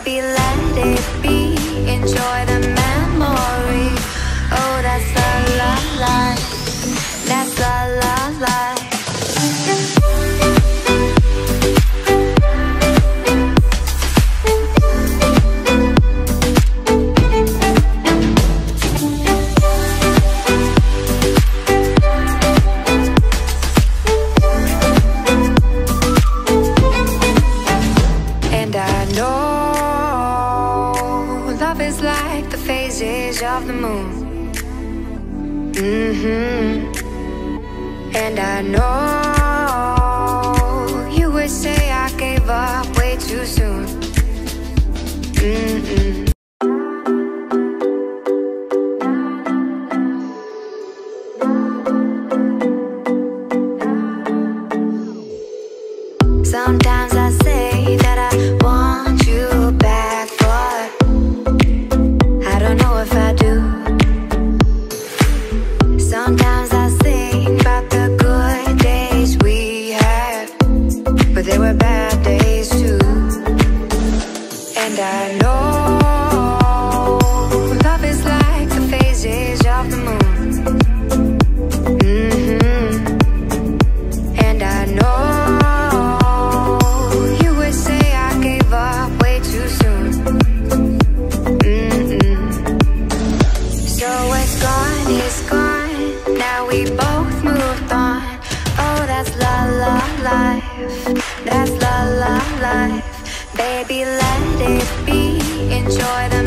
Baby, let it be, enjoy the memory. Oh, that's la la life, that's la la life. Of the moon. And I know you would say I gave up way too soon. Sometimes I say that I want you back, but I don't know if I do. Sometimes I think about the good days we had, but there were bad days too. And I know love is like the phases of the moon. And I know you would say I gave up way too soon. So it's gone, it's gone. Now we both moved on. Oh, that's la la life, that's la la life. Baby, let it be, enjoy the